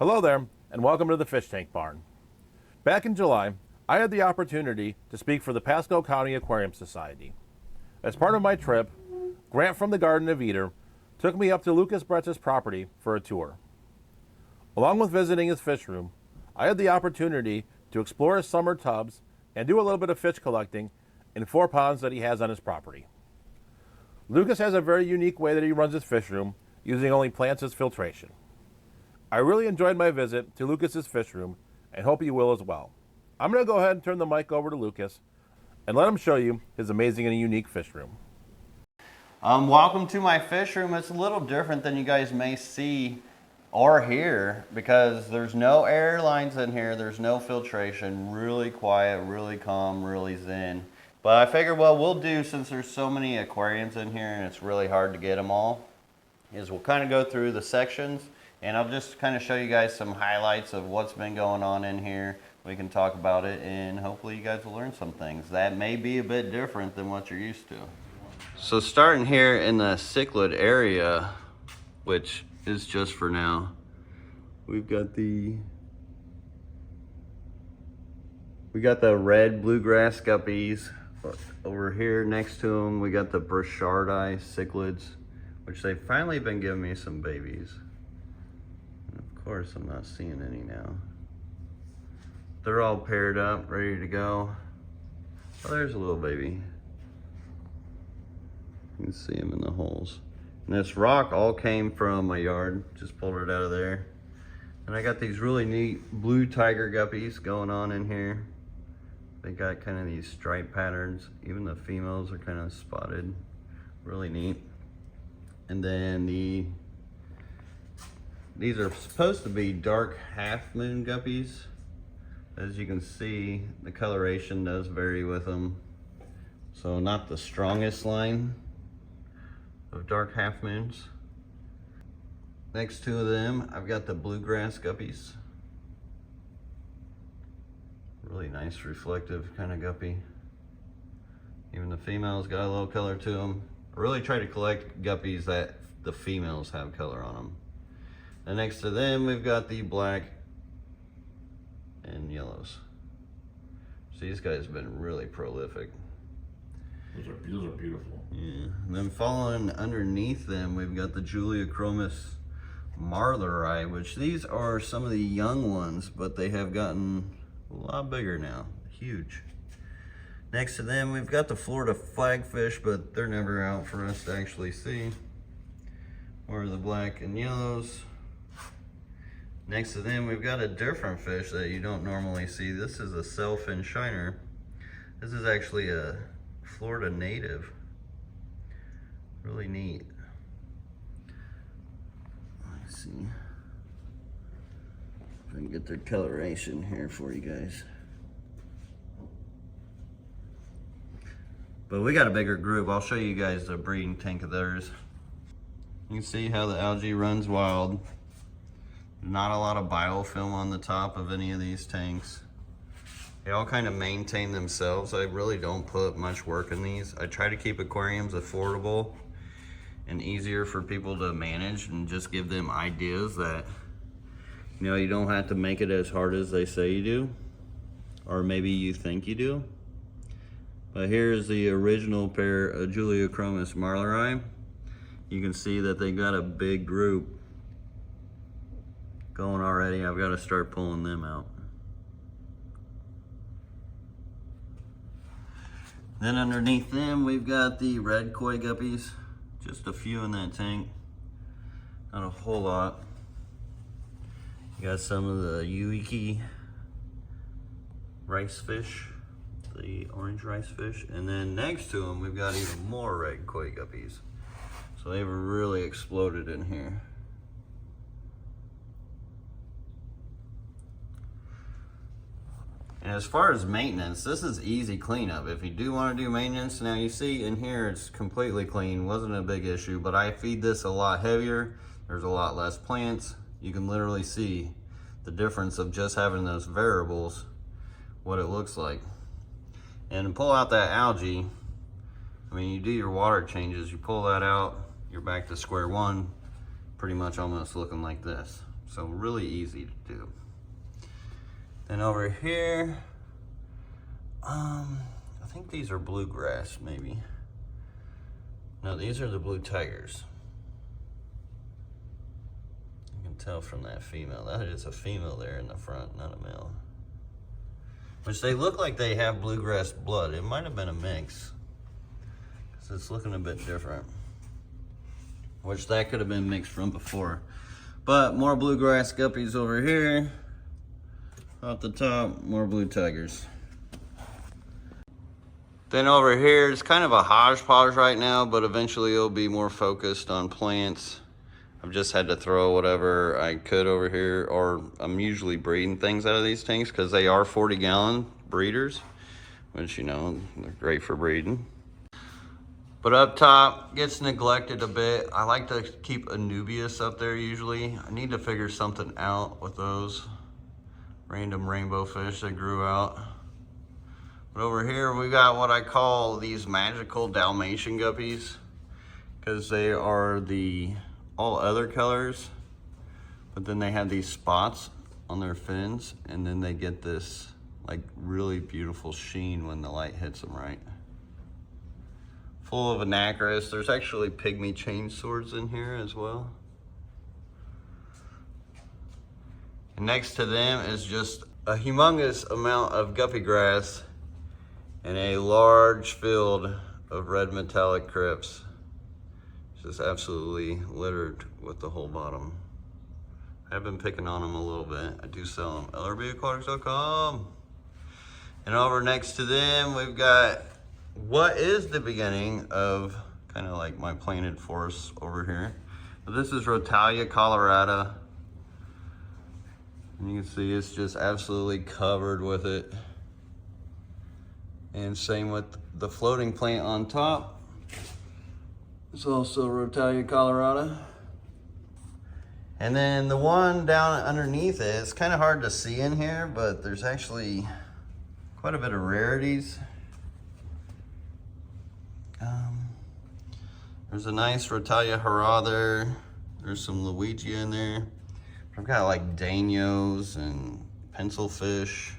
Hello there, and welcome to the Fish Tank Barn. Back in July, I had the opportunity to speak for the Pasco County Aquarium Society. As part of my trip, Grant from the Garden of Eder took me up to Lucas Bretz's property for a tour. Along with visiting his fish room, I had the opportunity to explore his summer tubs and do a little bit of fish collecting in 4 ponds that he has on his property. Lucas has a very unique way that he runs his fish room, using only plants as filtration. I really enjoyed my visit to Lucas's fish room and hope you will as well. I'm going to go ahead and turn the mic over to Lucas and let him show you his amazing and unique fish room. Welcome to my fish room. It's a little different than you guys may see or hear because there's no air lines in here, there's no filtration, really quiet, really calm, really zen. But I figured what we'll do, since there's so many aquariums in here and it's really hard to get them all, is we'll kind of go through the sections and I'll just kind of show you guys some highlights of what's been going on in here. We can talk about it and hopefully you guys will learn some things that may be a bit different than what you're used to. So starting here in the cichlid area, which is just for now, we've got the red bluegrass guppies. Over here next to them, we got the Burchardi cichlids, which they've finally been giving me some babies. And of course, I'm not seeing any now. They're all paired up, ready to go. Oh, there's a little baby. You can see them in the holes. And this rock all came from my yard, just pulled it out of there. And I got these really neat blue tiger guppies going on in here. They got kind of these stripe patterns. Even the females are kind of spotted. Really neat. And then these are supposed to be dark half moon guppies. As you can see, the coloration does vary with them. So not the strongest line of dark half moons. Next to them, I've got the bluegrass guppies. Really nice reflective kind of guppy. Even the females got a little color to them. I really try to collect guppies that the females have color on them. And next to them, we've got the black and yellows. So these guys have been really prolific. Those are beautiful. Yeah. And then following underneath them, we've got the Juliachromis marleri, which these are some of the young ones, but they have gotten a lot bigger now. Huge. Next to them, we've got the Florida flagfish, but they're never out for us to actually see. Or the black and yellows. Next to them, we've got a different fish that you don't normally see. This is a sailfin shiner. This is actually a Florida native. Really neat. Let's see if I can get their coloration here for you guys. But we got a bigger group. I'll show you guys the breeding tank of theirs. You can see how the algae runs wild. Not a lot of biofilm on the top of any of these tanks. They all kind of maintain themselves. I really don't put much work in these. I try to keep aquariums affordable and easier for people to manage and just give them ideas that, you know, you don't have to make it as hard as they say you do, or maybe you think you do. But here's the original pair of Juliachromis marleri. You can see that they got a big group going already. I've got to start pulling them out. Then underneath them, we've got the red koi guppies. Just a few in that tank. Not a whole lot. You got some of the Uiki rice fish, the orange rice fish. And then next to them, we've got even more red koi guppies. So they've really exploded in here. And as far as maintenance, this is easy cleanup. If you do want to do maintenance, now you see in here it's completely clean, wasn't a big issue, but I feed this a lot heavier. There's a lot less plants. You can literally see the difference of just having those variables, what it looks like. And to pull out that algae, I mean, you do your water changes, you pull that out, you're back to square one, pretty much almost looking like this. So really easy to do. Then over here, I think these are bluegrass, maybe. No, these are the blue tigers. You can tell from that female. That is a female there in the front, not a male. Which they look like they have bluegrass blood. It might have been a mix, because it's looking a bit different. Which that could have been mixed from before. But more bluegrass guppies over here. Off the top, more blue tigers. Then over here, it's kind of a hodgepodge right now, but eventually it'll be more focused on plants. I've just had to throw whatever I could over here, or I'm usually breeding things out of these tanks because they are 40-gallon breeders, which, you know, they're great for breeding. But up top, gets neglected a bit. I like to keep Anubias up there usually. I need to figure something out with those random rainbow fish that grew out. But over here we got what I call these magical Dalmatian guppies, because they are the all other colors, but then they have these spots on their fins, and then they get this like really beautiful sheen when the light hits them right. Full of anacris. There's actually pygmy chain swords in here as well. And next to them is just a humongous amount of guppy grass and a large field of red metallic crypts. It's just absolutely littered with the whole bottom. I've been picking on them a little bit. I do sell them. LRBAquatics.com. And over next to them, we've got what is the beginning of kind of like my planted forest over here. But this is Rotalia colorata. And you can see it's just absolutely covered with it. And same with the floating plant on top. It's also Rotalia colorata. And then the one down underneath it, it's kind of hard to see in here, but there's actually quite a bit of rarities. There's a nice Rotalia hara there. There's some Luigi in there. I've got like Danios and pencilfish,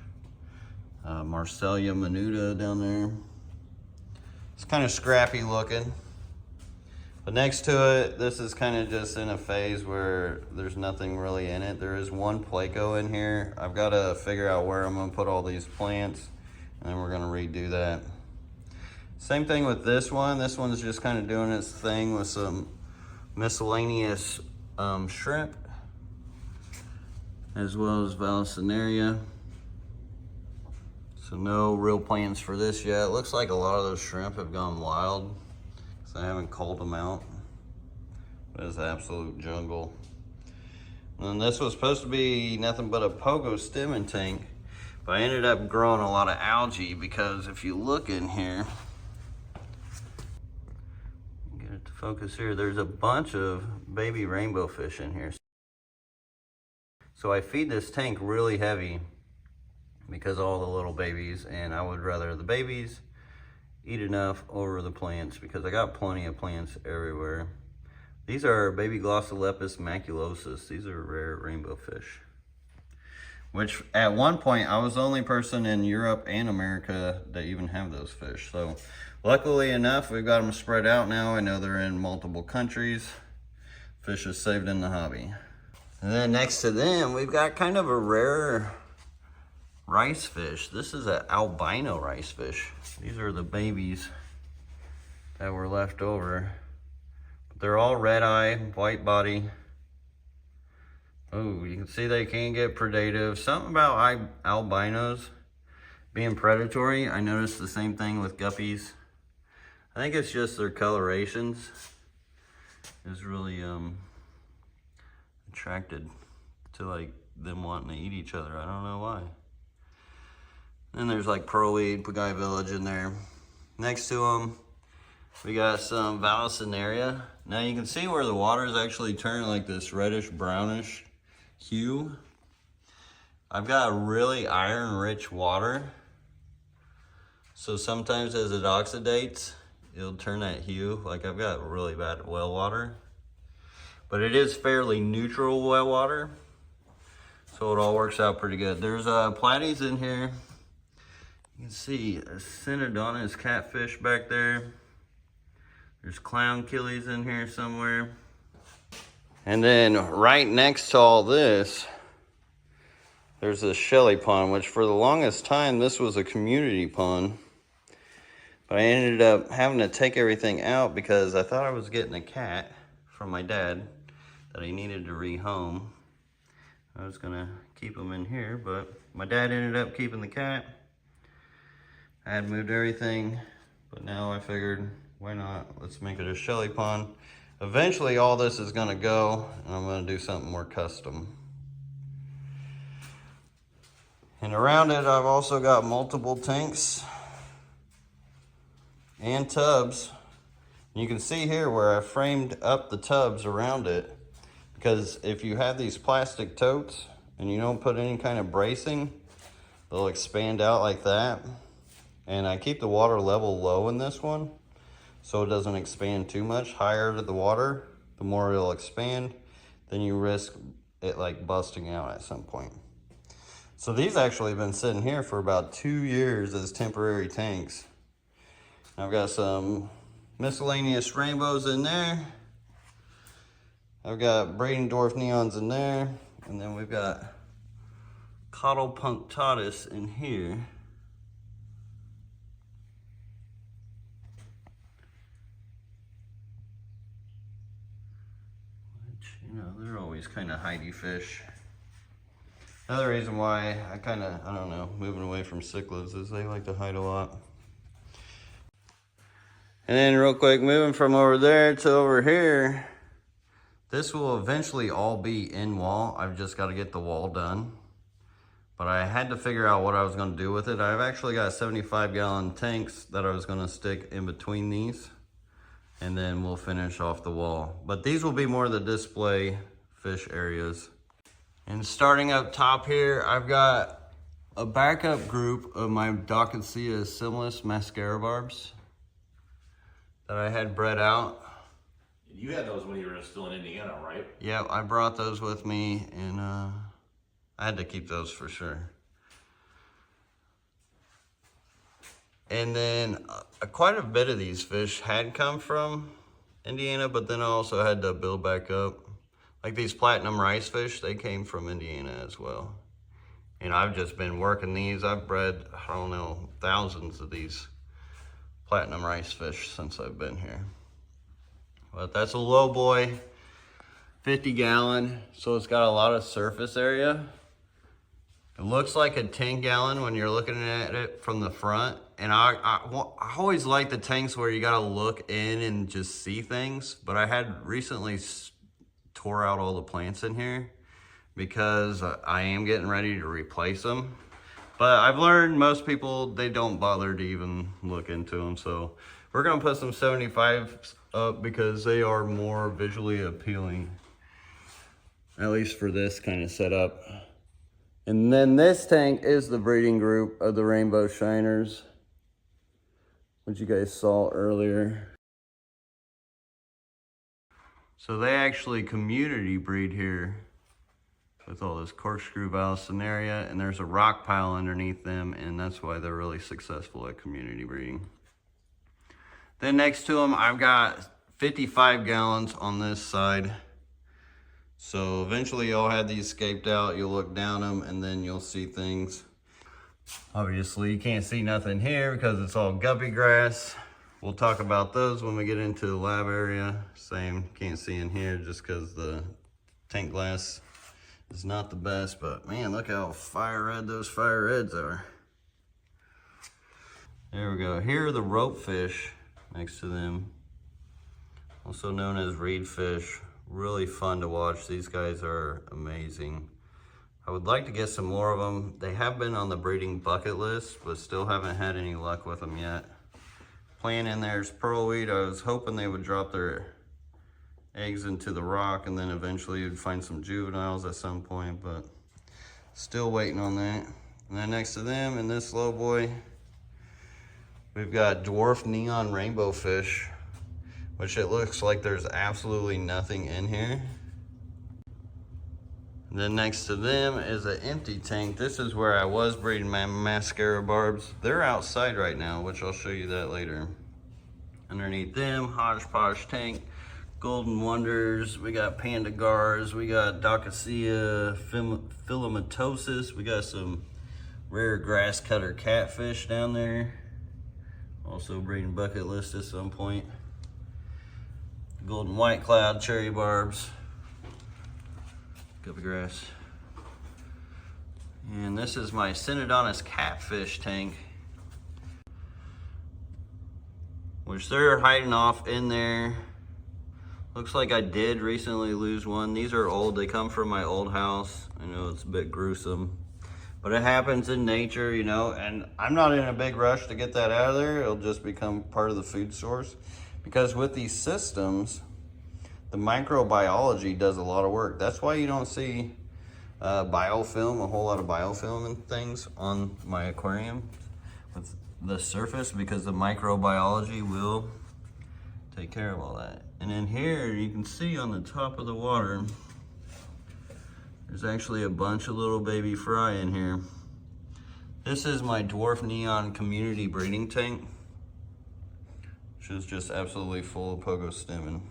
Marcellia minuta down there. It's kind of scrappy looking. But next to it, this is kind of just in a phase where there's nothing really in it. There is one Placo in here. I've got to figure out where I'm gonna put all these plants, and then we're gonna redo that. Same thing with this one. This one's just kind of doing its thing with some miscellaneous shrimp, as well as Vallisneria. So no real plans for this yet. It looks like a lot of those shrimp have gone wild, because I haven't culled them out. But it's absolute jungle. And this was supposed to be nothing but a pogo stemming tank, but I ended up growing a lot of algae, because if you look in here, get it to focus here, there's a bunch of baby rainbow fish in here. So I feed this tank really heavy because of all the little babies, and I would rather the babies eat enough over the plants, because I got plenty of plants everywhere. These are baby Glossolepis maculosus. These are rare rainbow fish, which at one point I was the only person in Europe and America that even have those fish. So luckily enough, we've got them spread out now. I know they're in multiple countries. Fish is saved in the hobby. And then next to them, we've got kind of a rare rice fish. This is an albino rice fish. These are the babies that were left over. But they're all red eye, white body. Oh, you can see they can get predative. Something about albinos being predatory. I noticed the same thing with guppies. I think it's just their colorations is really attracted to like them wanting to eat each other. I don't know why. Then there's like pearlweed, Pagaille village in there. Next to them, we got some Vallisneria. Now you can see where the water is actually turning like this reddish brownish hue. I've got really iron rich water. So sometimes as it oxidates, it'll turn that hue. Like I've got really bad well water. But it is fairly neutral well water. So it all works out pretty good. There's platies in here. You can see a Synodontis catfish back there. There's clown killies in here somewhere. And then right next to all this, there's a shelly pond, which for the longest time, this was a community pond. But I ended up having to take everything out because I thought I was getting a cat from my dad that he needed to rehome. I was gonna keep him in here, but my dad ended up keeping the cat. I had moved everything, but now I figured, why not? Let's make it a shelly pond. Eventually all this is gonna go, and I'm gonna do something more custom. And around it, I've also got multiple tanks and tubs. You can see here where I framed up the tubs around it, because if you have these plastic totes and you don't put any kind of bracing, they'll expand out like that. And I keep the water level low in this one so it doesn't expand too much. Higher the water, the more it'll expand. Then you risk it like busting out at some point. So these actually have been sitting here for about 2 years as temporary tanks. I've got some miscellaneous rainbows in there. I've got braiding dwarf neons in there. And then we've got caudal punctatus in here. You know, they're always kind of hidey fish. Another reason why I don't know, moving away from cichlids is they like to hide a lot. And then real quick, moving from over there to over here, this will eventually all be in wall. I've just got to get the wall done. But I had to figure out what I was going to do with it. I've actually got 75-gallon tanks that I was going to stick in between these. And then we'll finish off the wall. But these will be more the display fish areas. And starting up top here, I've got a backup group of my Docketia similis mascara barbs that I had bred out. You had those when you were still in Indiana, right? Yeah, I brought those with me, and I had to keep those for sure. And then quite a bit of these fish had come from Indiana, but then I also had to build back up. Like these platinum rice fish, they came from Indiana as well. And I've just been working these. I've bred, I don't know, thousands of these platinum rice fish since I've been here. But that's a low boy, 50-gallon, so it's got a lot of surface area. It looks like a 10-gallon when you're looking at it from the front. And I always like the tanks where you gotta look in and just see things. But I had recently tore out all the plants in here because I am getting ready to replace them. But I've learned most people, they don't bother to even look into them. So we're gonna put some 75s up because they are more visually appealing, at least for this kind of setup. And then this tank is the breeding group of the rainbow shiners, which you guys saw earlier. So they actually community breed here with all this corkscrew Vallisneria, and there's a rock pile underneath them, and that's why they're really successful at community breeding. Then next to them, I've got 55 gallons on this side. So eventually you'll have these scaped out, you'll look down them, and then you'll see things. Obviously you can't see nothing here because it's all guppy grass. We'll talk about those when we get into the lab area. Same, can't see in here just because the tank glass is not the best, but man, look how fire red those fire reds are. There we go. Here are the rope fish next to them, also known as reed fish. Really fun to watch. These guys are amazing. I would like to get some more of them. They have been on the breeding bucket list, but still haven't had any luck with them yet. Plan in there is pearlweed. I was hoping they would drop their eggs into the rock and then eventually you'd find some juveniles at some point, but still waiting on that. And then next to them in this low boy, we've got dwarf neon rainbow fish, which it looks like there's absolutely nothing in here. And then next to them is an empty tank. This is where I was breeding my mascara barbs. They're outside right now, which I'll show you that later. Underneath them, hodgepodge tank, golden wonders. We got panda gars. We got Docasea filamatosus. We got some rare grass cutter catfish down there. Also breeding bucket list at some point. Golden white cloud, cherry barbs, guppy grass. And this is my Synodontis catfish tank, which they're hiding off in there. Looks like I did recently lose one. These are old, they come from my old house. I know it's a bit gruesome, but it happens in nature, you know, and I'm not in a big rush to get that out of there. It'll just become part of the food source. Because with these systems, the microbiology does a lot of work. That's why you don't see biofilm, a whole lot of biofilm and things on my aquarium with the surface, because the microbiology will take care of all that. And in here, you can see on the top of the water, there's actually a bunch of little baby fry in here. This is my dwarf neon community breeding tank, which is just absolutely full of pogo stem.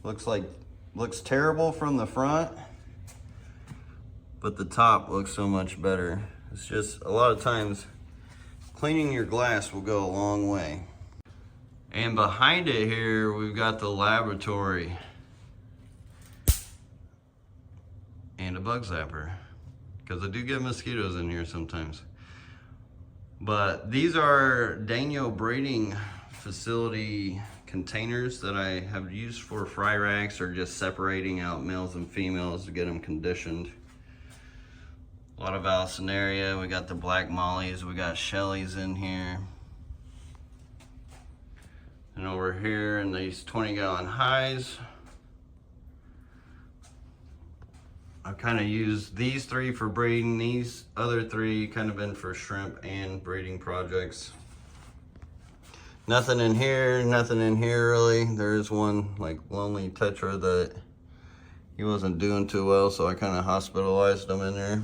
Looks terrible from the front, but the top looks so much better. It's just, a lot of times, cleaning your glass will go a long way. And behind it here, we've got the laboratory and a bug zapper, because I do get mosquitoes in here sometimes. But these are Danio breeding facility containers that I have used for fry racks, or just separating out males and females to get them conditioned. A lot of Alcinaria, we got the black mollies, we got Shelleys in here. And over here in these 20-gallon highs, I've kind of used these 3 for breeding, these other 3 kind of been for shrimp and breeding projects. Nothing in here really. There is one like lonely tetra that he wasn't doing too well, so I kind of hospitalized him in there.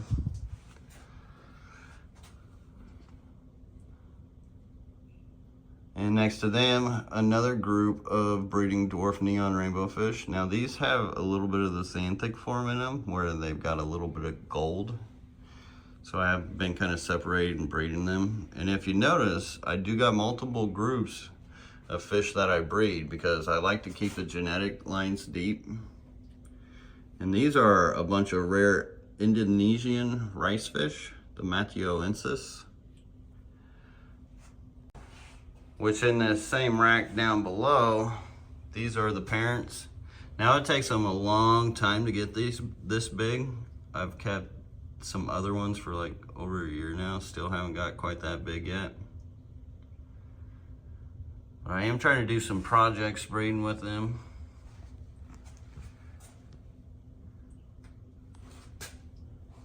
And next to them, another group of breeding dwarf neon rainbow fish. Now these have a little bit of the xanthic form in them, where they've got a little bit of gold. So I have been kind of separating and breeding them. And if you notice, I do got multiple groups of fish that I breed, because I like to keep the genetic lines deep. And these are a bunch of rare Indonesian rice fish, the Matioensis, which in the same rack down below, these are the parents. Now it takes them a long time to get these this big. I've kept some other ones for like over a year now, still haven't got quite that big yet. But I am trying to do some projects breeding with them.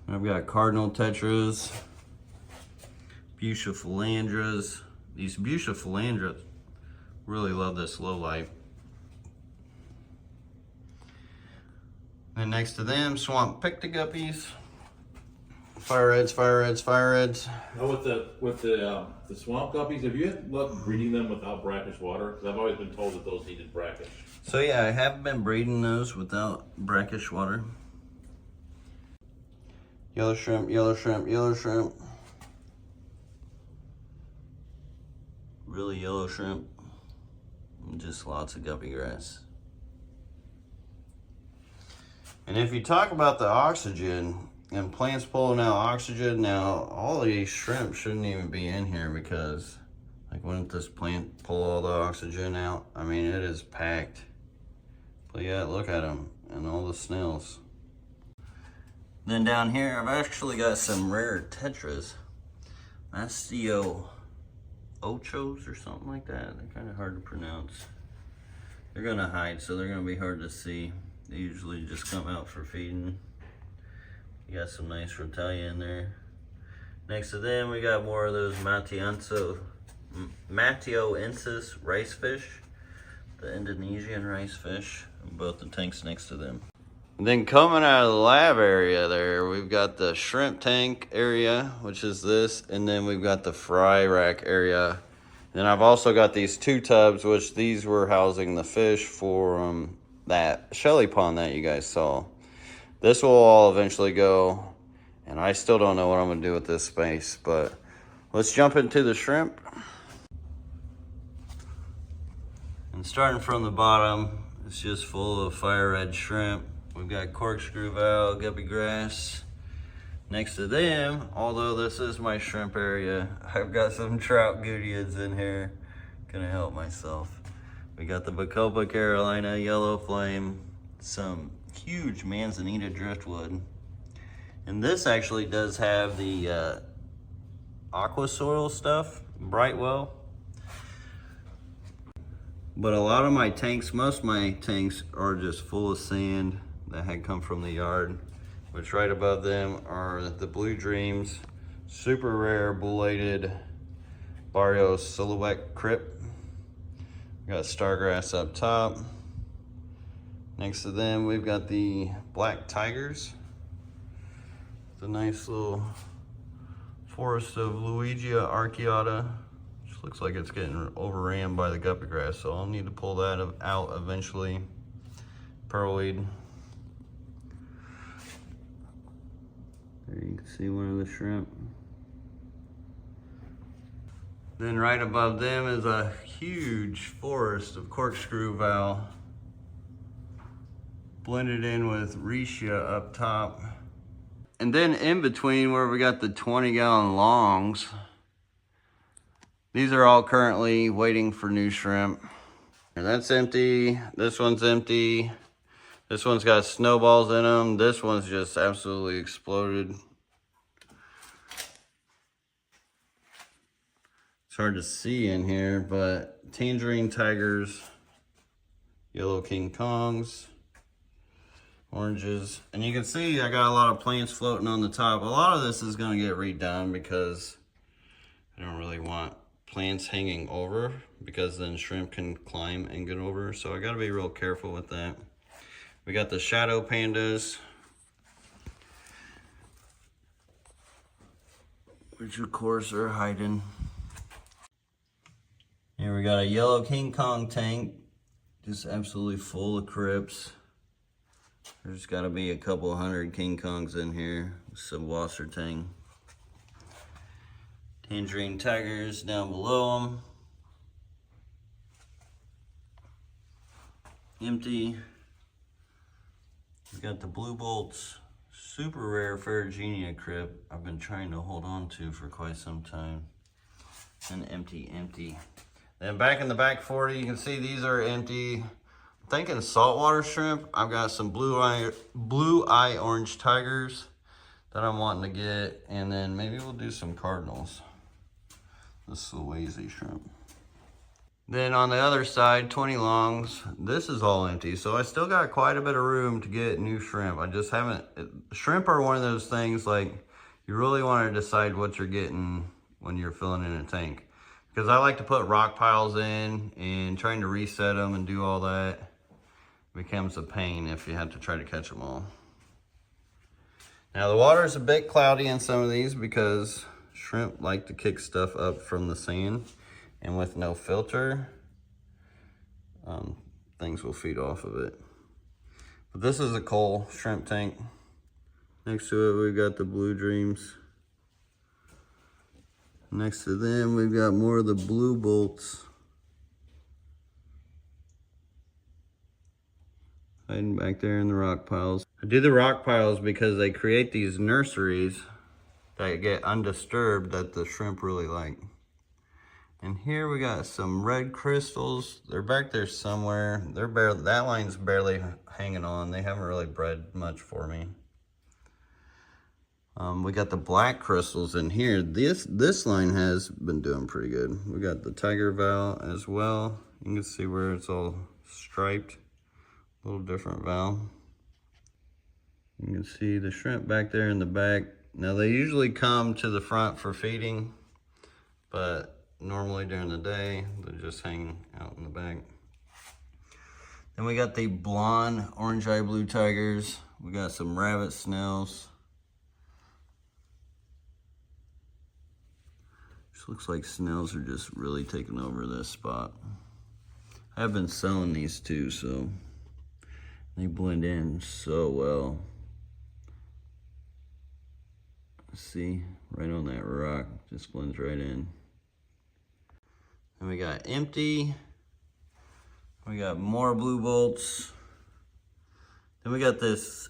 I've got cardinal tetras, bucephalandras. These bucephalandras really love this low light. And next to them, swamp pictoguppies, fire reds. Now with the swamp guppies, have you had luck breeding them without brackish water? Because I've always been told that those needed brackish. So yeah, I have been breeding those without brackish water. Yellow shrimp. Really yellow shrimp. And just lots of guppy grass. And if you talk about the oxygen, and plants pulling out oxygen, now all of these shrimp shouldn't even be in here, because like, wouldn't this plant pull all the oxygen out? I mean, it is packed. But yeah, look at them, and all the snails. Then down here, I've actually got some rare tetras. Mastio ochos or something like that. They're kind of hard to pronounce. They're gonna hide, so they're gonna be hard to see. They usually just come out for feeding. You got some nice rotalia in there. Next to them, we got more of those Matioensis rice fish, the Indonesian rice fish, and both the tanks next to them. And then coming out of the lab area there, we've got the shrimp tank area, which is this, and then we've got the fry rack area. Then I've also got these 2 tubs, which these were housing the fish for that Shelly pond that you guys saw. This will all eventually go, and I still don't know what I'm gonna do with this space, but let's jump into the shrimp. And starting from the bottom, it's just full of fire red shrimp. We've got corkscrew valve, guppy grass. Next to them, although this is my shrimp area, I've got some trout goodeids in here. Gonna help myself. We got the Bacopa Carolina, yellow flame, some huge manzanita driftwood. And this actually does have the aqua soil stuff, Brightwell. But a lot of my tanks, most of my tanks are just full of sand that had come from the yard, which right above them are the Blue Dreams, super rare bullated Barrios silhouette crip. We got stargrass up top. Next to them, we've got the black tigers. The nice little forest of Luigia arcuata. Which looks like it's getting overran by the guppy grass, so I'll need to pull that out eventually. Pearlweed. There you can see one of the shrimp. Then right above them is a huge forest of corkscrew valve, blended in with Rhesia up top. And then in between where we got the 20-gallon longs, these are all currently waiting for new shrimp. And that's empty, this one's empty. This one's got snowballs in them. This one's just absolutely exploded. It's hard to see in here, but tangerine tigers, yellow King Kongs, oranges. And you can see I got a lot of plants floating on the top. A lot of this is gonna get redone because I don't really want plants hanging over, because then shrimp can climb and get over. So I gotta be real careful with that. We got the shadow pandas, which of course are hiding. Here we got a yellow King Kong tank, just absolutely full of crypts. There's gotta be a couple hundred King Kongs in here, some wasser tank. Tangerine tigers down below them. Empty. We got the blue bolts, super rare Ferrugenia crypt I've been trying to hold on to for quite some time. And empty, empty. Then back in the back 40, you can see these are empty. I'm thinking saltwater shrimp. I've got some blue eye orange tigers that I'm wanting to get, and then maybe we'll do some cardinals. This is the lazy shrimp. Then on the other side, 20 longs, this is all empty. So I still got quite a bit of room to get new shrimp. I just haven't, shrimp are one of those things like you really want to decide what you're getting when you're filling in a tank. Because I like to put rock piles in, and trying to reset them and do all that becomes a pain if you have to try to catch them all. Now the water is a bit cloudy in some of these because shrimp like to kick stuff up from the sand. And with no filter, things will feed off of it. But this is a coal shrimp tank. Next to it, we've got the Blue Dreams. Next to them, we've got more of the blue bolts. Hiding back there in the rock piles. I do the rock piles because they create these nurseries that get undisturbed that the shrimp really like. And here we got some red crystals. They're back there somewhere. They're barely, that line's barely hanging on. They haven't really bred much for me. We got the black crystals in here. This line has been doing pretty good. We got the tiger valve as well. You can see where it's all striped. A little different valve. You can see the shrimp back there in the back. Now they usually come to the front for feeding, but normally during the day, they just hang out in the back. Then we got the blonde orange eye blue tigers, We got some rabbit snails. This looks like snails are just really taking over this spot. I've been selling these too, so they blend in so well. See, right on that rock, just blends right in. And we got empty. We got more blue bolts. Then we got this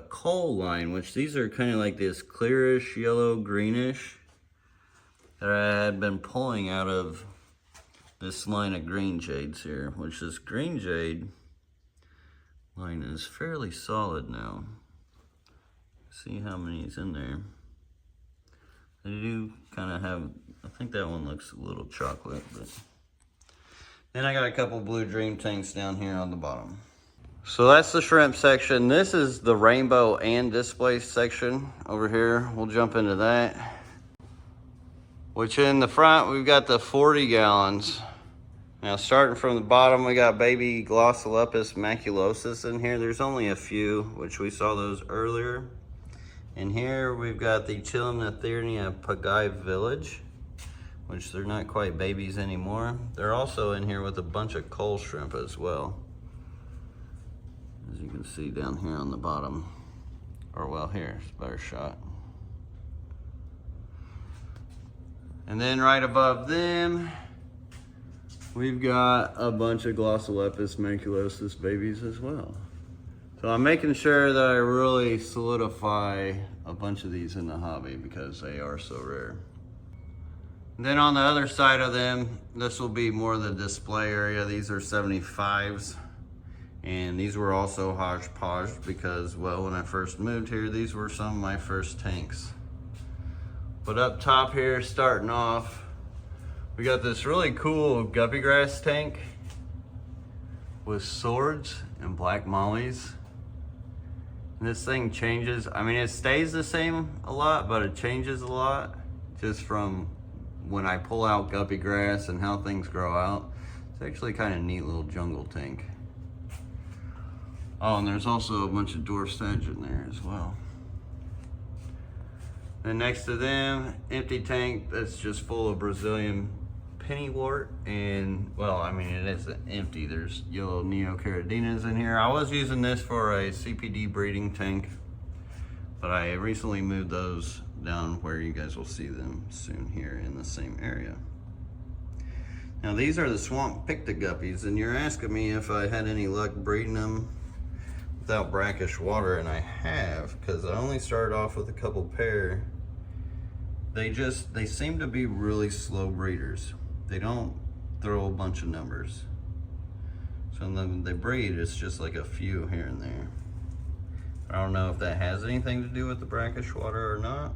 coal line, which these are kind of like this clearish yellow greenish that I had been pulling out of this line of green jades here, which this green jade line is fairly solid now. See how many's in there. They do kind of have, I think that one looks a little chocolate, but then I got a couple blue dream tanks down here on the bottom. So that's the shrimp section. This is the rainbow and display section over here. We'll jump into that. Which in the front, we've got the 40 gallons. Now starting from the bottom, we got baby Glossolepis maculosus in here. There's only a few, which we saw those earlier. And here we've got the Chilomnatherinia pagae village, which they're not quite babies anymore. They're also in here with a bunch of coal shrimp as well, as you can see down here on the bottom. Or well, here's a better shot. And then right above them, we've got a bunch of Glossolepis maculosus babies as well. So I'm making sure that I really solidify a bunch of these in the hobby because they are so rare. And then on the other side of them, this will be more the display area. These are 75s. And these were also hodgepodge because, well, when I first moved here, these were some of my first tanks. But up top here, starting off, we got this really cool guppy grass tank with swords and black mollies. And this thing changes. I mean, it stays the same a lot, but it changes a lot just from when I pull out guppy grass and how things grow out. It's actually kind of a neat little jungle tank. Oh, and there's also a bunch of dwarf sedge in there as well. Then next to them, empty tank that's just full of Brazilian pennywort. And, well, I mean, it isn't empty. There's yellow neocaradinas in here. I was using this for a CPD breeding tank, but I recently moved those down where you guys will see them soon here in the same area. Now, these are the swamp pictoguppies, and you're asking me if I had any luck breeding them without brackish water, and I have, because I only started off with a couple pair. They seem to be really slow breeders. They don't throw a bunch of numbers. So when they breed, it's just like a few here and there. I don't know if that has anything to do with the brackish water or not,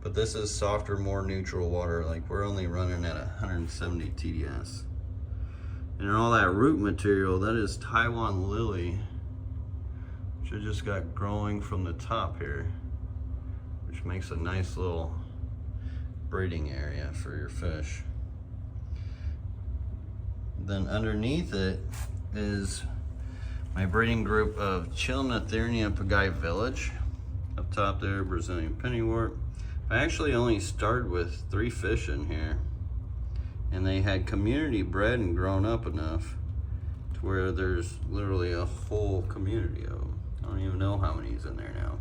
but this is softer, more neutral water. Like, we're only running at 170 TDS. And all that root material, that is Taiwan lily, which I just got growing from the top here, which makes a nice little breeding area for your fish. Then underneath it is my breeding group of Chilomnatherinia pagae village. Up top there, Brazilian pennywort. I actually only started with 3 fish in here, and they had community bred and grown up enough to where there's literally a whole community of them. I don't even know how many's in there now.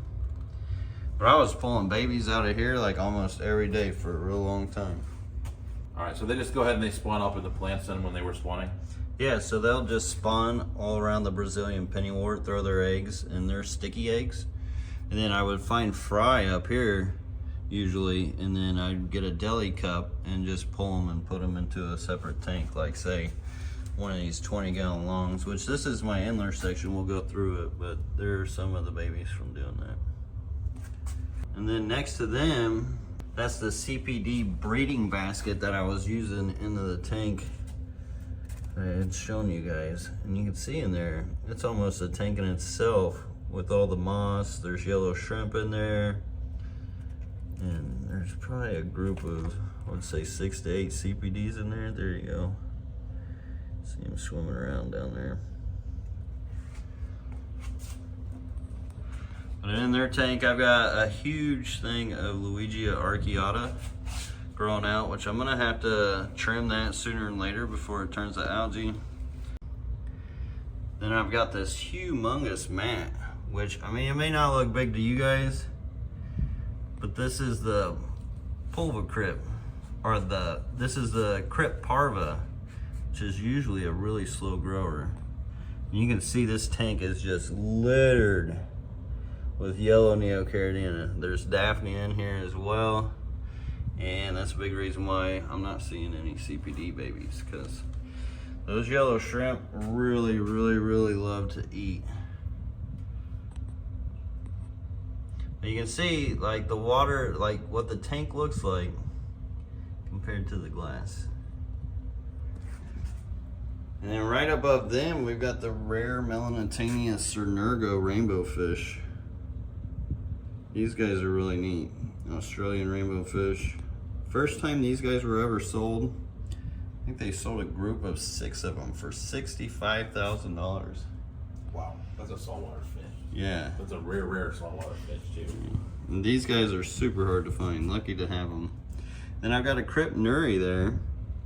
But I was pulling babies out of here like almost every day for a real long time. All right, so they just go ahead and they spawn up in the plants then when they were spawning? Yeah, so they'll just spawn all around the Brazilian pennywort, throw their eggs, and they're sticky eggs. And then I would find fry up here, usually, and then I'd get a deli cup and just pull them and put them into a separate tank, like say one of these 20-gallon longs, which this is my inler section. We'll go through it, but there are some of the babies from doing that. And then next to them, that's the CPD breeding basket that I was using into the tank. I had shown you guys, and you can see in there, it's almost a tank in itself with all the moss. There's yellow shrimp in there, and there's probably a group of, I would say 6 to 8 CPDs in there. There you go. See them swimming around down there. But in their tank, I've got a huge thing of Luigia archeata growing out, which I'm gonna have to trim that sooner than later before it turns to algae. Then I've got this humongous mat, which, I mean, it may not look big to you guys, but this is the pulvicrypt, or this is the crypt parva, which is usually a really slow grower. And you can see this tank is just littered with yellow neocaridina. There's Daphne in here as well. And that's a big reason why I'm not seeing any CPD babies, because those yellow shrimp really, really, really love to eat. You can see like the water, like what the tank looks like compared to the glass. And then right above them, we've got the rare Melanitania cernergo rainbow fish. These guys are really neat. Australian rainbow fish. First time these guys were ever sold, I think they sold a group of 6 of them for $65,000. Wow, that's a saltwater fish. Yeah. That's a rare saltwater fish too. And these guys are super hard to find. Lucky to have them. Then I've got a crypt nuri there.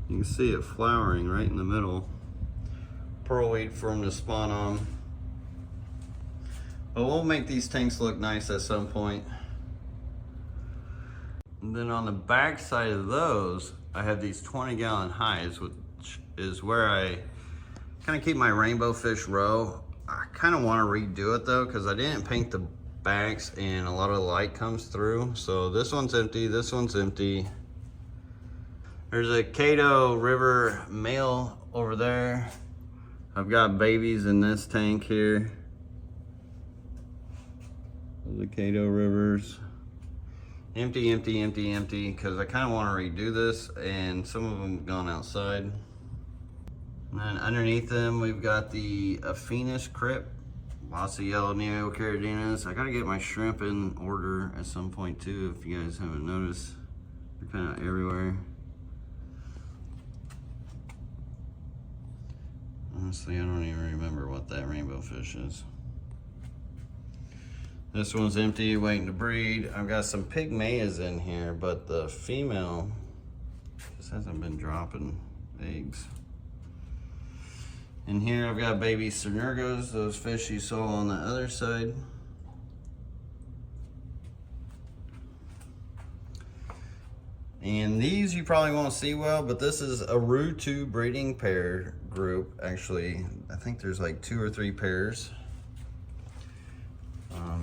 You can see it flowering right in the middle. Pearlweed for them to spawn on. But we'll make these tanks look nice at some point. And then on the back side of those, I have these 20-gallon hives, which is where I kind of keep my rainbow fish row. I kind of want to redo it though, because I didn't paint the backs and a lot of the light comes through. So this one's empty, this one's empty. There's a Cato River male over there. I've got babies in this tank here. The Cato Rivers. Empty, empty, empty, empty, because I kind of want to redo this, and some of them have gone outside. And then underneath them, we've got the Aphaeus crypt. Lots of yellow neocaridinas. I got to get my shrimp in order at some point too, if you guys haven't noticed. They're kind of everywhere. Honestly, I don't even remember what that rainbow fish is. This one's empty, waiting to breed. I've got some pygmaeas in here, but the female just hasn't been dropping eggs. In here, I've got baby cernergos, those fish you saw on the other side. And these you probably won't see well, but this is a Rutu breeding pair group. Actually, I think there's like 2 or 3 pairs.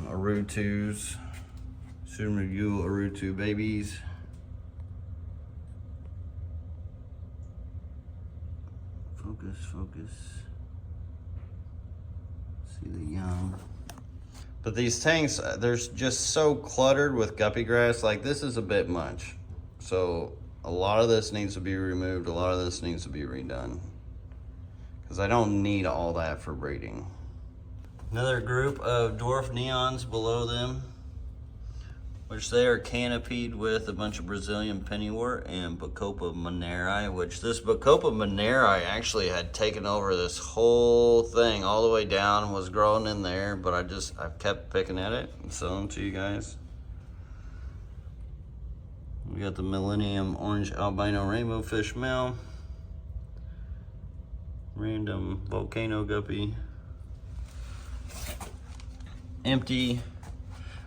Arutus, Sumergule Arutu babies. Focus, focus. See the young. But these tanks, they're just so cluttered with guppy grass. Like, this is a bit much. So a lot of this needs to be removed. A lot of this needs to be redone, because I don't need all that for breeding. Another group of dwarf neons below them, which they are canopied with a bunch of Brazilian pennywort and Bacopa moneri, which this Bacopa moneri actually had taken over this whole thing all the way down, was growing in there, but I've kept picking at it and selling to you guys. We got the Millennium Orange Albino Rainbow Fish male. Random volcano guppy. Empty.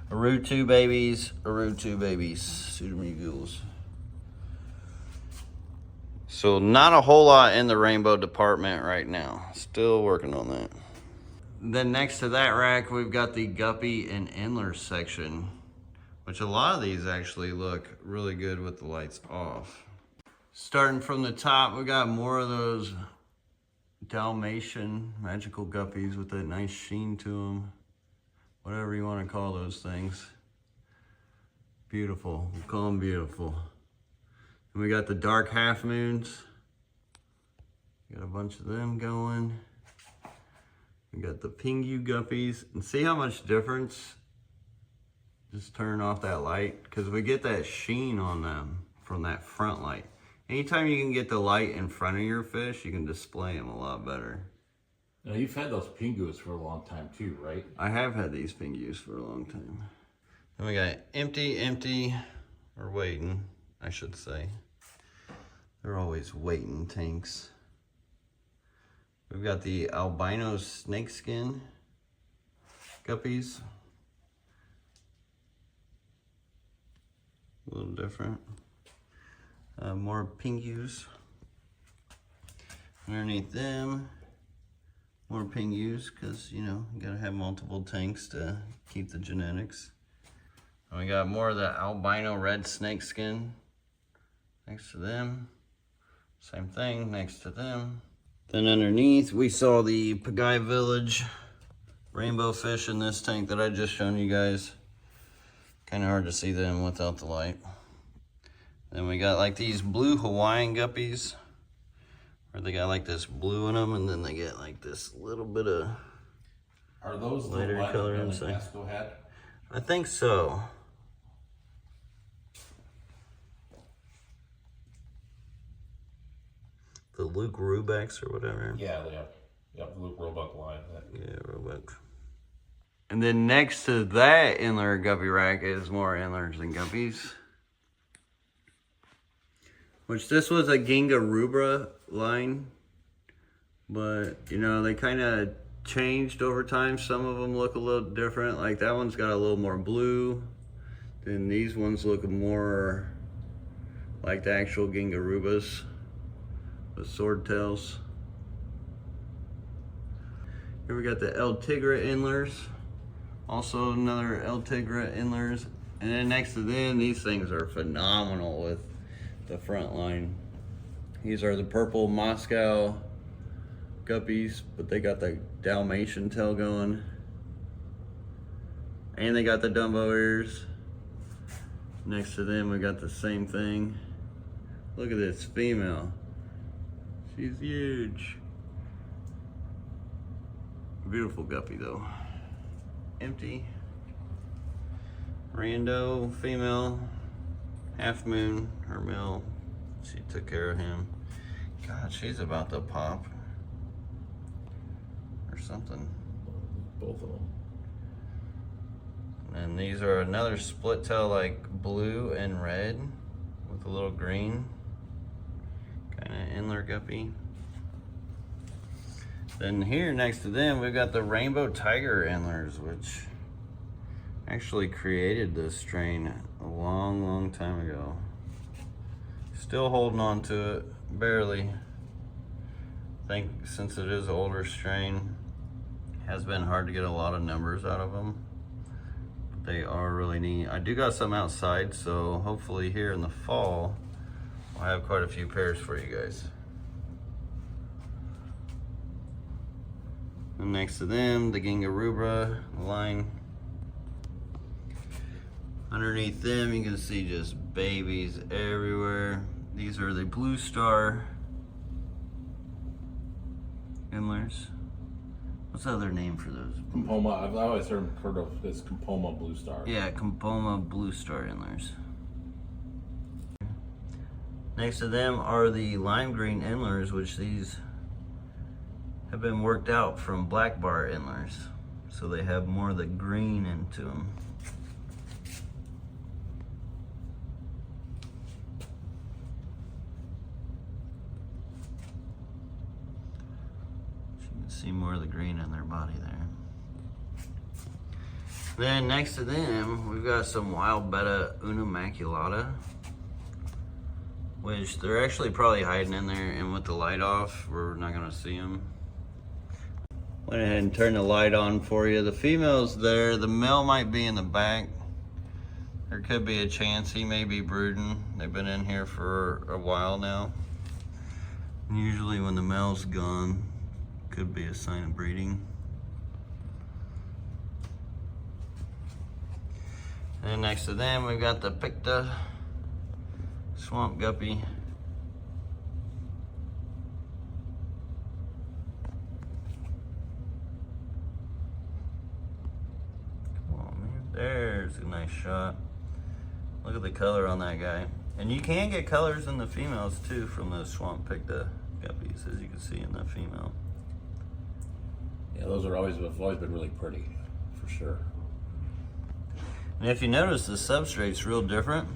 Arutu babies. Arutu babies. Pseudomugules. So not a whole lot in the rainbow department right now. Still working on that. Then next to that rack, we've got the guppy and endler section, which a lot of these actually look really good with the lights off. Starting from the top, we got more of those Dalmatian magical guppies with that nice sheen to them. Whatever you want to call those things. Beautiful, we'll call them beautiful. And we got the dark half moons. Got a bunch of them going. We got the pingu guppies. And see how much difference? Just turn off that light, because we get that sheen on them from that front light. Anytime you can get the light in front of your fish, you can display them a lot better. Now you've had those pingus for a long time too, right? I have had these pingus for a long time. Then we got empty, or waiting, I should say. They're always waiting tanks. We've got the albino snakeskin guppies. A little different. More pingus. Underneath them, more pingus, because you know, you gotta have multiple tanks to keep the genetics. And we got more of the albino red snakeskin next to them. Same thing next to them. Then underneath, we saw the Pagai Village rainbow fish in this tank that I just shown you guys. Kind of hard to see them without the light. Then we got like these blue Hawaiian guppies, where they got like this blue in them, and then they get like this little bit of Are those the lighter white color that inside. Pasco had? I think so. The Luke Rubex or whatever. Yeah, they have. Yep, Luke Roebuck line. Yeah, Roebuck. And then next to that Inler guppy rack is more Inlers and guppies. Which this was a Ginga Rubra line. But, you know, they kind of changed over time. Some of them look a little different. Like that one's got a little more blue. Then these ones look more like the actual Ginga Rubas with sword tails. Here we got the El Tigre Inlers. Also another El Tigre Inlers. And then next to them, these things are phenomenal with the front line. These are the purple Moscow guppies, but they got the Dalmatian tail going. And they got the Dumbo ears. Next to them, we got the same thing. Look at this female. She's huge. Beautiful guppy though. Empty. Rando, female. Half moon, her male. She took care of him. God, she's about to pop. Or something. Both of them. And these are another split tail, like blue and red with a little green. Kind of Inler guppy. Then here next to them, we've got the Rainbow Tiger Inlers, which actually created this strain a long time ago. Still holding on to it, barely. I think since it is an older strain, it has been hard to get a lot of numbers out of them. But they are really neat. I do got some outside, so hopefully here in the fall, I'll have quite a few pairs for you guys. And next to them, the Ginga Rubra line. Underneath them, you can see just babies everywhere. These are the Blue Star Inlers. What's the other name for those? Compoma. I've always heard of this Compoma Blue Star. Yeah, Compoma Blue Star Inlers. Next to them are the lime green Inlers, which these have been worked out from black bar Inlers. So they have more of the green into them. So you can see more of the green in their body there. Then next to them, we've got some wild betta Unimaculata, which they're actually probably hiding in there, and with the light off, we're not gonna see them. Went ahead and turned the light on for you. The female's there, the male might be in the back. There could be a chance he may be brooding. They've been in here for a while now. And usually when the male's gone, could be a sign of breeding. And then next to them, we've got the Picta Swamp Guppy. Come on, man. There's a nice shot. Look at the color on that guy. And you can get colors in the females too from the Swamp Picta guppies, as you can see in the female. Yeah, those are have always been really pretty, for sure. And if you notice, the substrate's real different.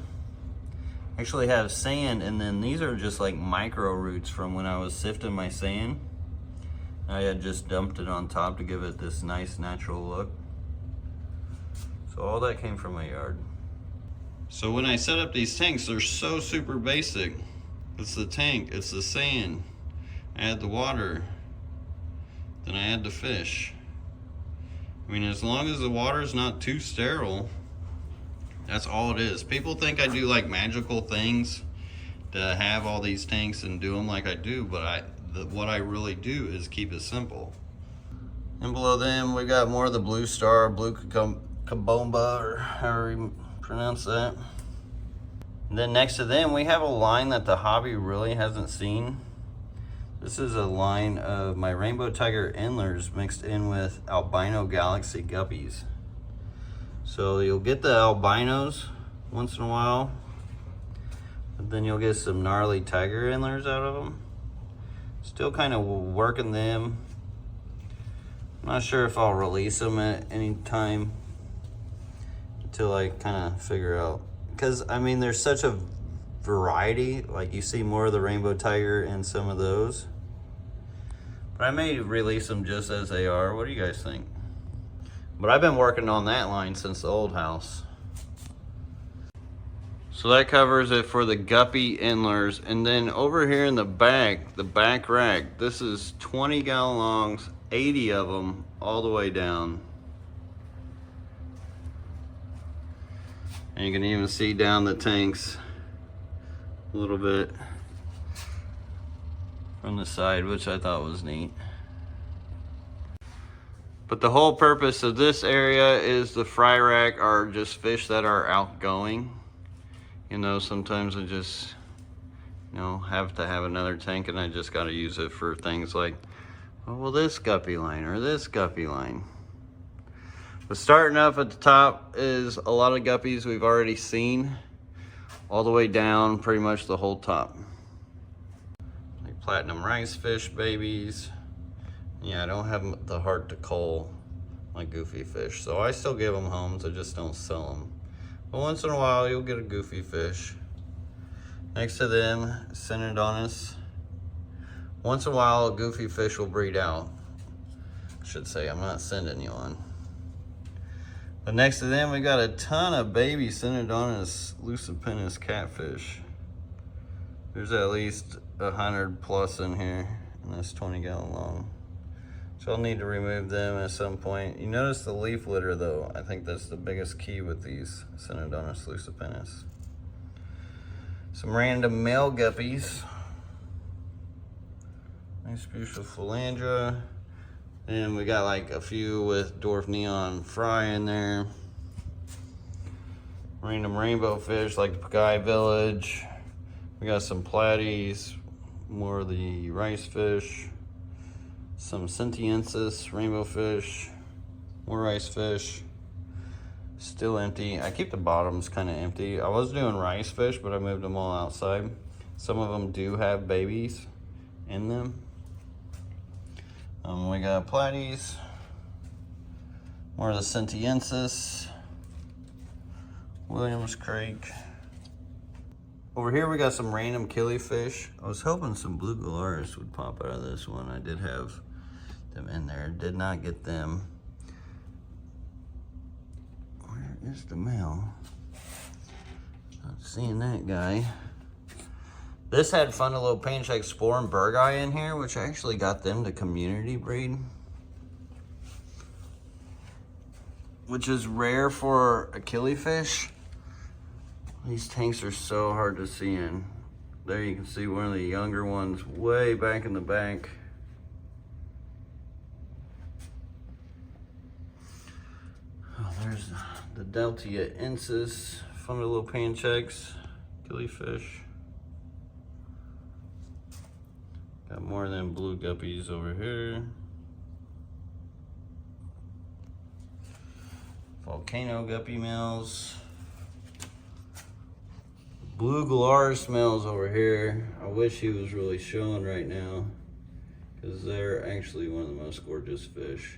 Actually have sand, and then these are just like micro roots from when I was sifting my sand. I had just dumped it on top to give it this nice natural look. So all that came from my yard. So when I set up these tanks, they're so super basic. It's the tank, it's the sand. I add the water, then I add the fish. I mean, as long as the water is not too sterile, that's all it is. People think I do like magical things to have all these tanks and do them like I do, but what I really do is keep it simple. And below them, we got more of the blue star, blue kabomba, or however you pronounce that. And then next to them, we have a line that the hobby really hasn't seen. This is a line of my rainbow tiger endlers mixed in with albino galaxy guppies. So you'll get the albinos once in a while, but then you'll get some gnarly tiger endlers out of them. Still kind of working them. I'm not sure if I'll release them at any time until I kind of figure out. Because, I mean, there's such a variety. Like, you see more of the rainbow tiger in some of those. But I may release them just as they are. What do you guys think? But I've been working on that line since the old house. So that covers it for the guppy endlers. And then over here in the back rack, this is 20 gallon longs, 80 of them all the way down. And you can even see down the tanks a little bit from the side, which I thought was neat. But the whole purpose of this area is the fry rack are just fish that are outgoing. You know, sometimes I just, you know, have to have another tank and I just got to use it for things like, oh, well, this guppy line or this guppy line. But starting up at the top is a lot of guppies we've already seen, all the way down pretty much the whole top. Like platinum rice fish babies. Yeah, I don't have the heart to cull like goofy fish, so I still give them homes, I just don't sell them. But once in a while, you'll get a goofy fish. Next to them, Synodontis. Once in a while, a goofy fish will breed out. I should say, I'm not sending you one. But next to them, we got a ton of baby Synodontis lucipennis catfish. There's at least 100 plus in here, and that's 20 gallon long. So I'll need to remove them at some point. You notice the leaf litter though. I think that's the biggest key with these Synodontis lucipennis. Some random male guppies. Nice beautiful phalandra. And we got like a few with dwarf neon fry in there. Random rainbow fish like the Pagai Village. We got some platies, more of the rice fish. Some sentiensis, rainbow fish, more rice fish, still empty. I keep the bottoms kind of empty. I was doing rice fish, but I moved them all outside. Some of them do have babies in them. We got platies, more of the sentiensis, Williams Creek. Over here we got some random killifish. I was hoping some blue galaris would pop out of this one. I did have them in there, did not get them. Where is the male? Not seeing that guy. This had Fundalo Pancheck Spore and Burgeye in here, which I actually got them to community breed, which is rare for a killifish. These tanks are so hard to see in. There you can see one of the younger ones way back in the back. Oh, there's the Deltia ensis, Fundalo Panchecks, killifish. Got more of them blue guppies over here. Volcano guppy males. Blue galaris males over here. I wish he was really showing right now, because they're actually one of the most gorgeous fish.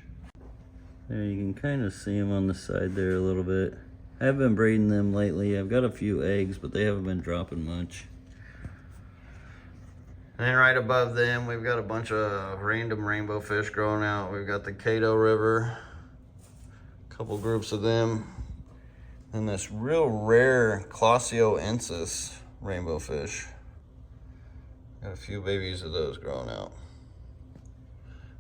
There, you can kind of see them on the side there a little bit. I have been breeding them lately. I've got a few eggs, but they haven't been dropping much. And then right above them, we've got a bunch of random rainbow fish growing out. We've got the Cato River, a couple groups of them, and this real rare Clausioensis rainbow fish. Got a few babies of those growing out,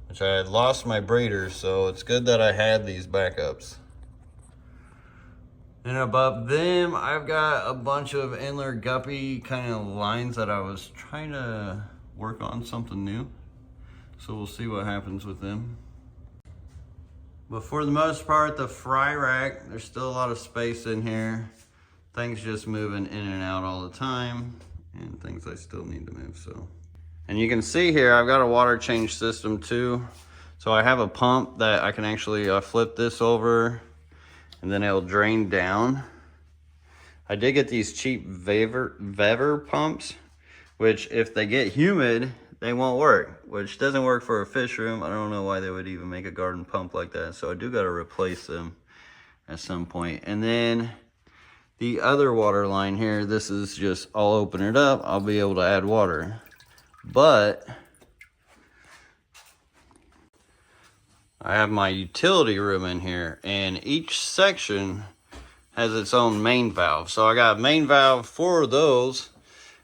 which I had lost my breeders, so it's good that I had these backups. And above them, I've got a bunch of Endler guppy kind of lines that I was trying to work on something new. So we'll see what happens with them. But for the most part, the fry rack, there's still a lot of space in here. Things just moving in and out all the time, and things I still need to move, so. And you can see here, I've got a water change system too. So I have a pump that I can actually flip this over, and then it'll drain down. I did get these cheap Vever pumps, which if they get humid, they won't work, which doesn't work for a fish room. I don't know why they would even make a garden pump like that. So I do got to replace them at some point. And then the other water line here, this is just, I'll open it up, I'll be able to add water. But I have my utility room in here, and each section has its own main valve. So I got a main valve for those,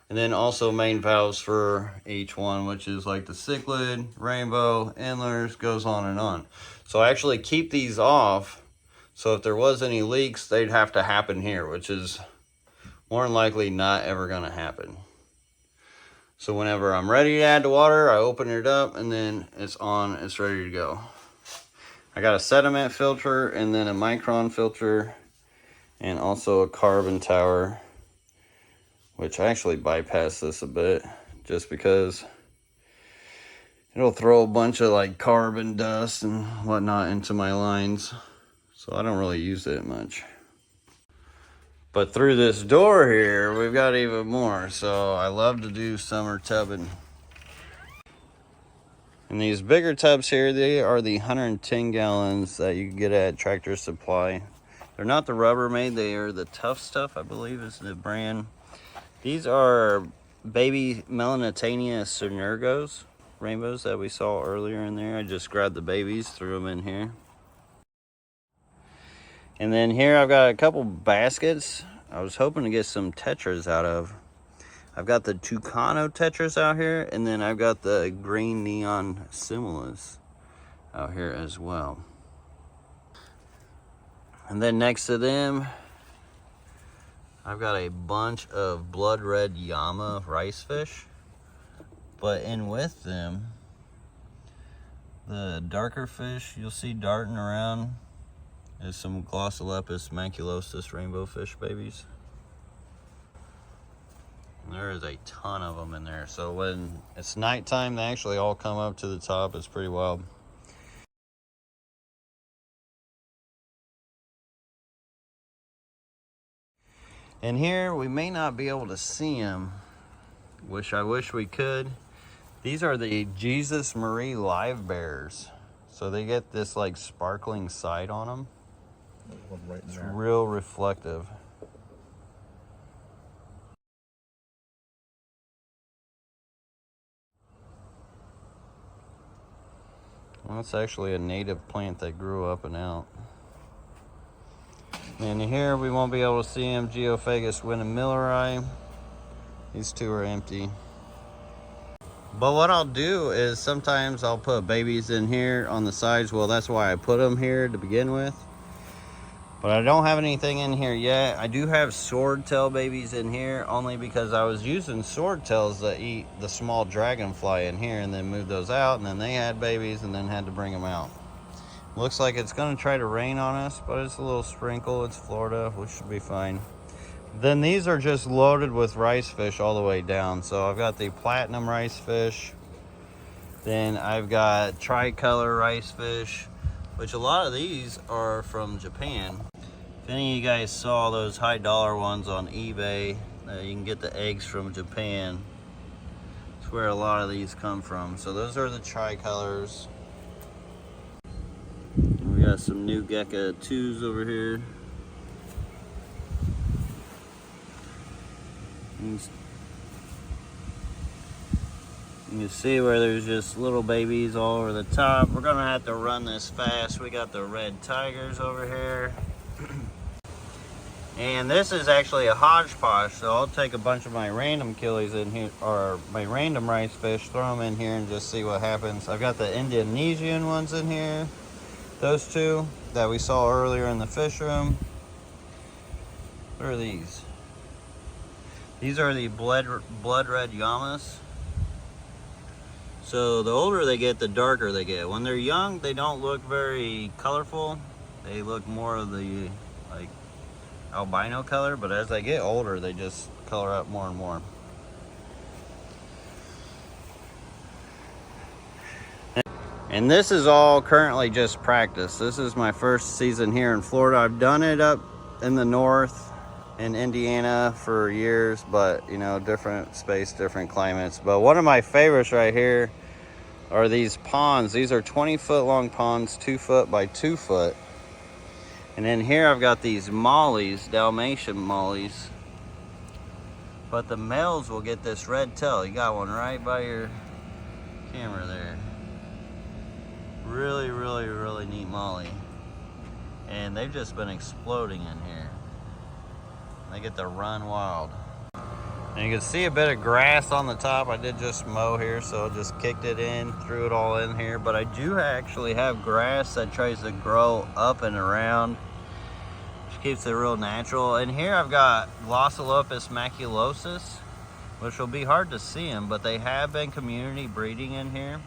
and then also main valves for each one, which is like the cichlid, rainbow, endlers, goes on and on. So I actually keep these off, so if there was any leaks, they'd have to happen here, which is more than likely not ever gonna happen. So whenever I'm ready to add the water, I open it up, and then it's on, it's ready to go. I got a sediment filter, and then a micron filter, and also a carbon tower, which I actually bypass this a bit just because it'll throw a bunch of like carbon dust and whatnot into my lines. So I don't really use it much. But through this door here, we've got even more. So I love to do summer tubbing. And these bigger tubs here, they are the 110 gallons that you can get at Tractor Supply. They're not the Rubbermaid, they are the Tough Stuff, I believe is the brand. These are baby Melanitania synergos, rainbows that we saw earlier in there. I just grabbed the babies, threw them in here. And then here I've got a couple baskets I was hoping to get some tetras out of. I've got the Tucano tetras out here, and then I've got the green neon similas out here as well. And then next to them, I've got a bunch of blood red Yama rice fish. But in with them, the darker fish you'll see darting around is some Glossolepis maculosus rainbow fish babies. There is a ton of them in there. So when it's nighttime, they actually all come up to the top. It's pretty wild. And here, we may not be able to see them, which I wish we could. These are the Jesus Marie live bears. So they get this like sparkling side on them. Right it's real reflective. Well, that's actually a native plant that grew up and out. And here we won't be able to see them, Geophagus winnemilleri. These two are empty. But what I'll do is sometimes I'll put babies in here on the sides. Well, that's why I put them here to begin with. But I don't have anything in here yet. I do have swordtail babies in here only because I was using swordtails to eat the small dragonfly in here and then move those out, and then they had babies and then had to bring them out. Looks like it's gonna try to rain on us, but it's a little sprinkle. It's Florida, which should be fine. Then these are just loaded with rice fish all the way down. So I've got the platinum rice fish. Then I've got tricolor rice fish, which a lot of these are from Japan. If any of you guys saw those high dollar ones on eBay, you can get the eggs from Japan. That's where a lot of these come from. So those are the tricolors. We got some new Gecko 2s over here. You can see where there's just little babies all over the top. We're gonna have to run this fast. We got the red tigers over here. And this is actually a hodgepodge, so I'll take a bunch of my random killies in here, or my random rice fish, throw them in here and just see what happens. I've got the Indonesian ones in here. Those two that we saw earlier in the fish room. What are these? These are the blood red yamas. So the older they get, the darker they get. When they're young, they don't look very colorful. They look more of the like albino color, but as they get older, they just color up more and more. And this is all currently just practice. This is my first season here in Florida. I've done it up in the north in Indiana for years, but you know, different space, different climates. But one of my favorites right here are these ponds. These are 20-foot long ponds, 2 foot by 2 foot. And then here I've got these mollies, Dalmatian mollies. But the males will get this red tail. You got one right by your camera there. Really, really, really neat molly. And they've just been exploding in here. They get to run wild. And you can see a bit of grass on the top. I did just mow here, so I just kicked it in, threw it all in here. But I do actually have grass that tries to grow up and around, which keeps it real natural. And here I've got Glossolopus maculosus, which will be hard to see them, but they have been community breeding in here.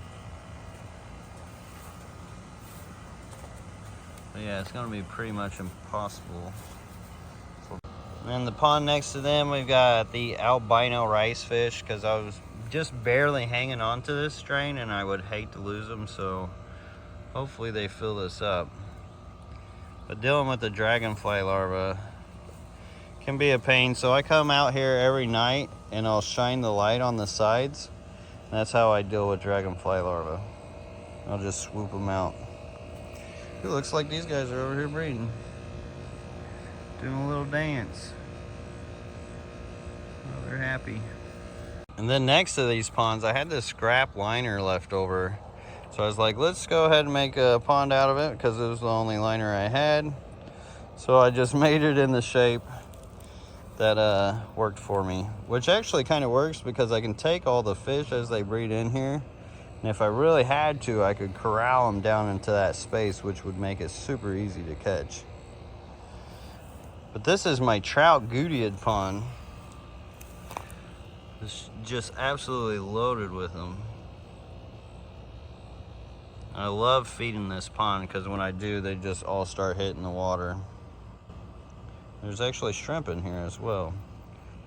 But yeah, it's gonna be pretty much impossible. And the pond next to them, we've got the albino rice fish, because I was just barely hanging on to this strain and I would hate to lose them, so hopefully they fill this up. But dealing with the dragonfly larva can be a pain, so I come out here every night and I'll shine the light on the sides. And that's how I deal with dragonfly larvae. I'll just swoop them out. It looks like these guys are over here breeding. Doing a little dance. Oh, they're happy. And then next to these ponds, I had this scrap liner left over. So I was like, let's go ahead and make a pond out of it, because it was the only liner I had. So I just made it in the shape that worked for me. Which actually kind of works, because I can take all the fish as they breed in here. And if I really had to, I could corral them down into that space, which would make it super easy to catch. But this is my trout Gutiid pond. It's just absolutely loaded with them. I love feeding this pond, because when I do, they just all start hitting the water. There's actually shrimp in here as well.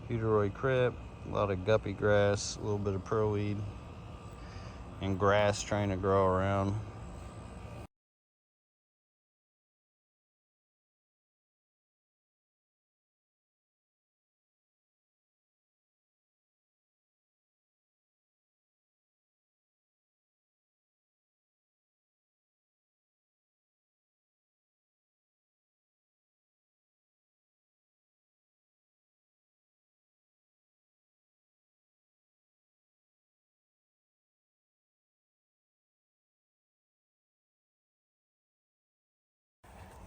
Euteroid crip, a lot of guppy grass, a little bit of pearlweed, and grass trying to grow around.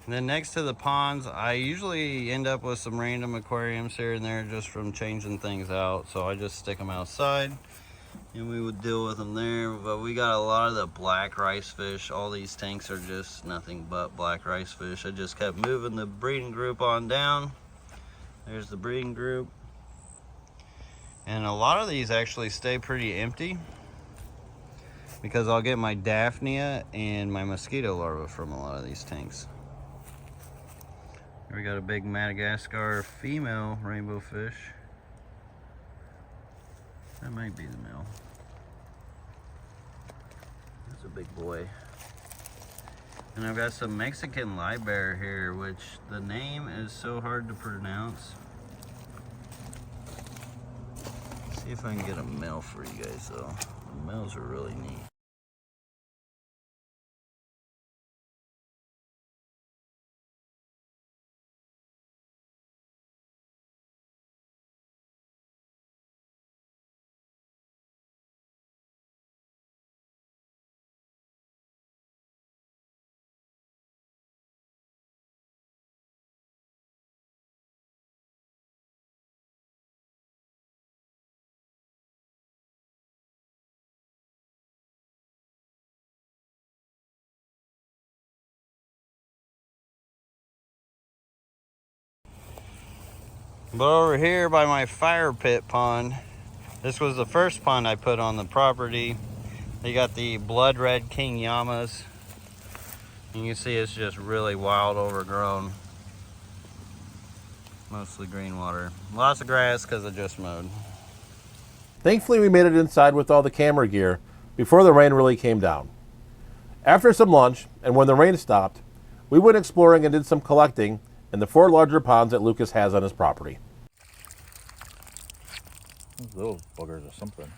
And then next to the ponds, I usually end up with some random aquariums here and there just from changing things out. So I just stick them outside and we would deal with them there. But we got a lot of the black rice fish. All these tanks are just nothing but black rice fish. I just kept moving the breeding group on down. There's the breeding group. And a lot of these actually stay pretty empty, because I'll get my Daphnia and my mosquito larvae from a lot of these tanks. We got a big Madagascar female rainbow fish. That might be the male. That's a big boy. And I've got some Mexican libear here, which the name is so hard to pronounce. See if I can get a male for you guys though. The males are really neat. But over here by my fire pit pond, this was the first pond I put on the property. You got the blood red king yamas. You can see it's just really wild overgrown. Mostly green water. Lots of grass because I just mowed. Thankfully, we made it inside with all the camera gear before the rain really came down. After some lunch, and when the rain stopped, we went exploring and did some collecting in the 4 larger ponds that Lucas has on his property. Those little buggers or something.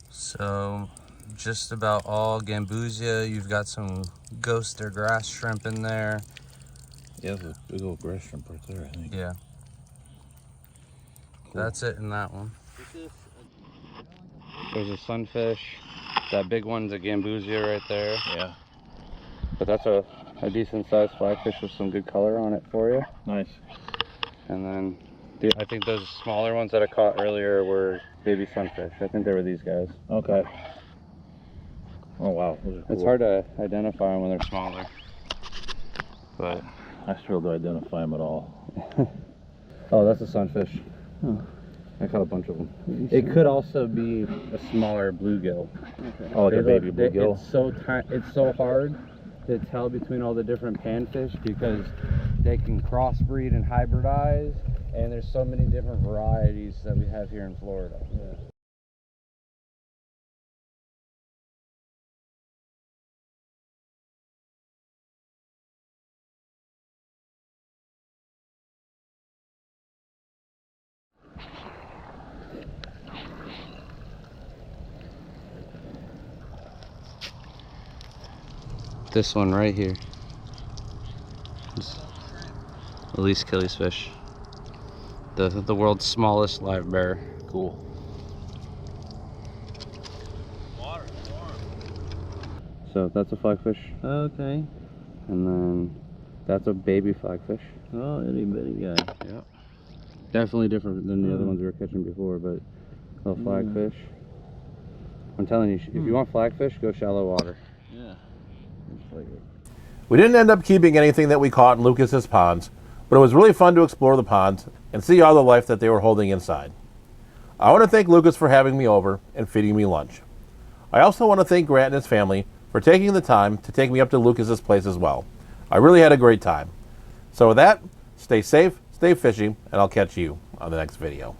So, just about all gambusia. You've got some ghost or grass shrimp in there. Yeah, there's a big old grass shrimp right there, I think. Yeah. Cool. That's it in that one. There's a sunfish. That big one's a gambusia right there. Yeah. But that's a decent sized flagfish with some good color on it for you. Nice. And then I think those smaller ones that I caught earlier were baby sunfish. I think they were these guys. Okay. Oh wow, those are cool. It's hard to identify them when they're smaller. But I struggle to identify them at all. oh, that's a sunfish. Oh. I caught a bunch of them. It could also be a smaller bluegill. Okay. Oh, like a baby bluegill. It's so hard to tell between all the different panfish because they can crossbreed and hybridize, and there's so many different varieties that we have here in Florida. Yeah. This one right here. Elise Achilles fish. The world's smallest live bear. Cool. So that's a flagfish. Okay. And then that's a baby flagfish. Oh, itty bitty guy. Yep. Definitely different than the other ones we were catching before, but little flagfish. I'm telling you, if you want flagfish, go shallow water. Yeah. We didn't end up keeping anything that we caught in Lucas's ponds, but it was really fun to explore the ponds and see all the life that they were holding inside. I want to thank Lucas for having me over and feeding me lunch. I also want to thank Grant and his family for taking the time to take me up to Lucas's place as well. I really had a great time. So with that, stay safe, stay fishing, and I'll catch you on the next video.